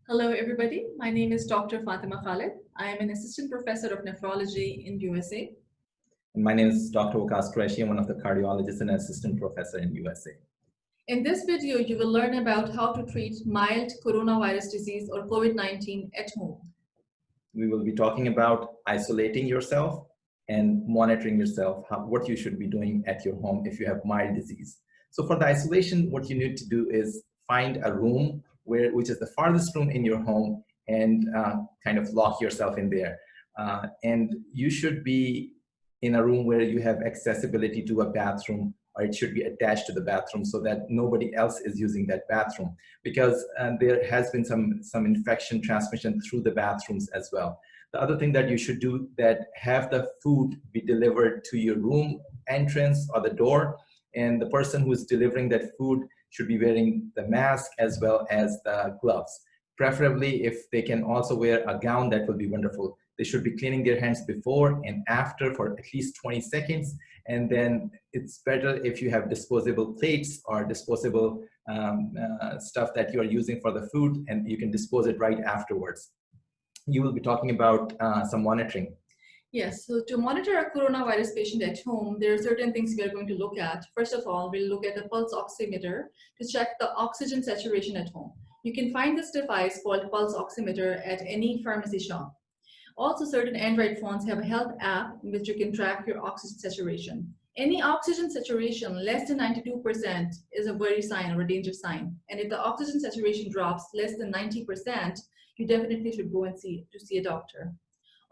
Hello, everybody. My name is Dr. Fatima Khalid. I am an assistant professor of nephrology in USA. And my name is Dr. Waqas Qureshi. I'm one of the cardiologists and assistant professor in USA. In this video, you will learn about how to treat mild coronavirus disease or COVID-19 at home. We will be talking about isolating yourself and monitoring yourself, what you should be doing at your home if you have mild disease. So for the isolation, what you need to do is find a room which is the farthest room in your home and kind of lock yourself in there. And you should be in a room where you have accessibility to a bathroom, or it should be attached to the bathroom so that nobody else is using that bathroom, because there has been some infection transmission through the bathrooms as well. The other thing that you should do, that have the food be delivered to your room entrance or the door, and the person who is delivering that food should be wearing the mask as well as the gloves. Preferably, if they can also wear a gown, that will be wonderful. They should be cleaning their hands before and after for at least 20 seconds. And then it's better if you have disposable plates or disposable stuff that you are using for the food, and you can dispose it right afterwards. You will be talking about some monitoring. Yes, so to monitor a coronavirus patient at home, there are certain things we are going to look at. First of all, we'll look at the pulse oximeter to check the oxygen saturation at home. You can find this device called pulse oximeter at any pharmacy shop. Also, certain Android phones have a health app in which you can track your oxygen saturation. Any oxygen saturation less than 92% is a worry sign or a danger sign. And if the oxygen saturation drops less than 90%, you definitely should go and see a doctor.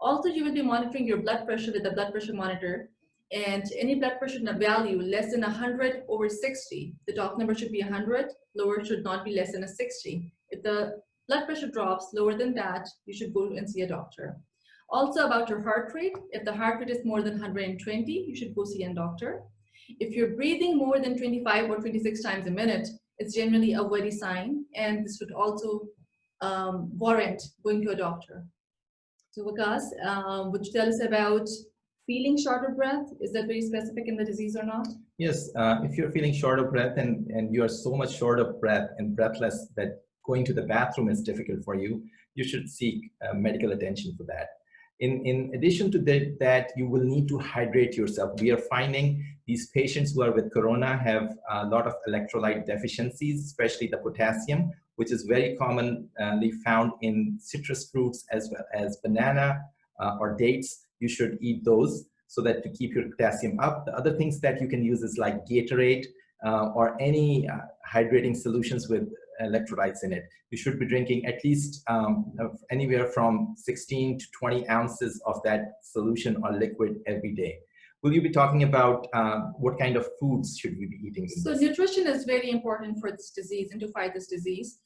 Also, you will be monitoring your blood pressure with the blood pressure monitor, and any blood pressure value less than 100 over 60. The top number should be 100, lower should not be less than a 60. If the blood pressure drops lower than that, you should go and see a doctor. Also about your heart rate, if the heart rate is more than 120, you should go see a doctor. If you're breathing more than 25 or 26 times a minute, it's generally a worry sign, and this would also warrant going to a doctor. So Waqas, would you tell us about feeling short of breath? Is that very specific in the disease or not? Yes, if you're feeling short of breath and you are so much short of breath and breathless that going to the bathroom is difficult for you, you should seek medical attention for that. In addition to that, you will need to hydrate yourself. We are finding these patients who are with corona have a lot of electrolyte deficiencies, especially the potassium, which is very commonly found in citrus fruits as well as banana or dates. You should eat those so that to keep your potassium up. The other things that you can use is like Gatorade or any hydrating solutions with electrolytes in it. You should be drinking at least anywhere from 16 to 20 ounces of that solution or liquid every day. Will you be talking about what kind of foods should we be eating? So nutrition is very important for this disease and to fight this disease.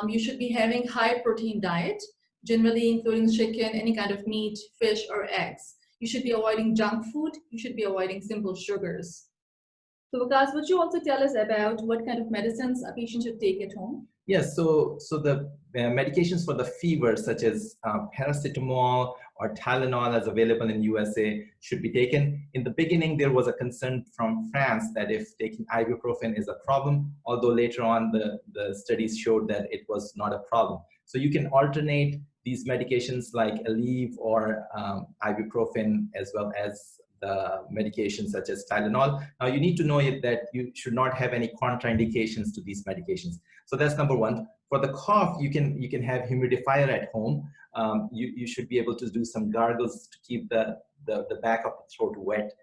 You should be having high protein diet, generally including chicken, any kind of meat, fish, or eggs. You should be avoiding junk food. You should be avoiding simple sugars. So Waqas, would you also tell us about what kind of medicines a patient should take at home? Yes, so the medications for the fever, such as paracetamol or Tylenol, as available in USA, should be taken. In the beginning, there was a concern from France that if taking ibuprofen is a problem, although later on the studies showed that it was not a problem. So you can alternate these medications like Aleve or ibuprofen, as well as the medications such as Tylenol. Now you need to know that you should not have any contraindications to these medications. So that's number one. For the cough, you can have humidifier at home. You should be able to do some gargles to keep the back of the throat wet.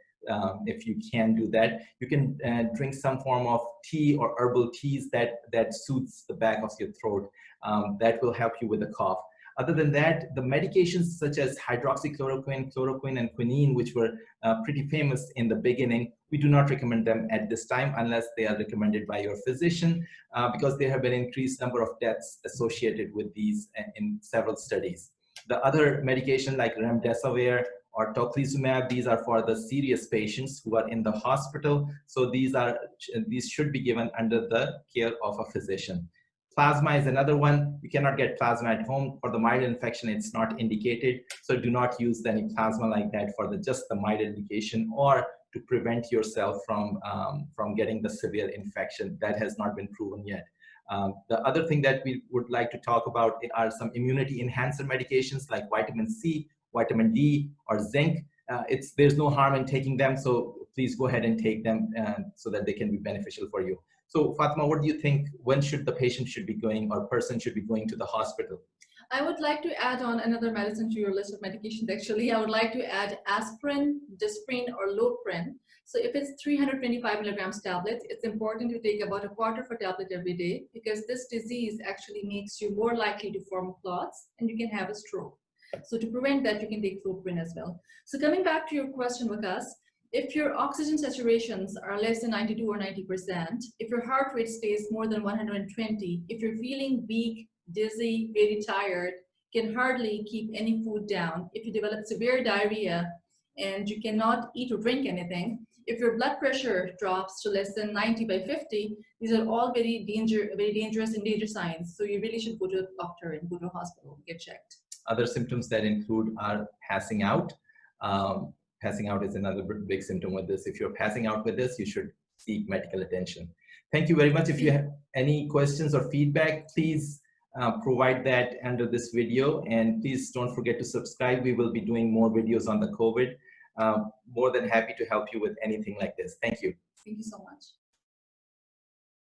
If you can do that, you can drink some form of tea or herbal teas that soothes the back of your throat. That will help you with the cough. Other than that, the medications such as hydroxychloroquine, chloroquine, and quinine, which were pretty famous in the beginning, we do not recommend them at this time unless they are recommended by your physician, because there have been increased number of deaths associated with these in several studies. The other medication like remdesivir or tocilizumab, these are for the serious patients who are in the hospital. So these should be given under the care of a physician. Plasma is another one. You cannot get plasma at home. For the mild infection, it's not indicated. So do not use any plasma like that for just the mild indication or to prevent yourself from getting the severe infection. That has not been proven yet. The other thing that we would like to talk about are some immunity enhancer medications like vitamin C, vitamin D, or zinc. There's no harm in taking them, so please go ahead and take them so that they can be beneficial for you. So Fatima, what do you think? When should the patient should be going or person should be going to the hospital? I would like to add on another medicine to your list of medications. Actually, I would like to add aspirin, Disprin, or Loprin. So if it's 325 milligrams tablets, it's important to take about a quarter of a tablet every day, because this disease actually makes you more likely to form clots and you can have a stroke. So to prevent that, you can take Loprin as well. So coming back to your question, Vikas, if your oxygen saturations are less than 92 or 90%, if your heart rate stays more than 120, if you're feeling weak, dizzy, very tired, can hardly keep any food down, if you develop severe diarrhea and you cannot eat or drink anything, if your blood pressure drops to less than 90/50, these are all very dangerous and danger signs. So you really should go to a doctor and go to a hospital, get checked. Other symptoms that include are passing out. Passing out is another big symptom with this. If you're passing out with this, you should seek medical attention. Thank you very much. If you have any questions or feedback, please provide that under this video, and please don't forget to subscribe. We will be doing more videos on the COVID. More than happy to help you with anything like this. Thank you. Thank you so much.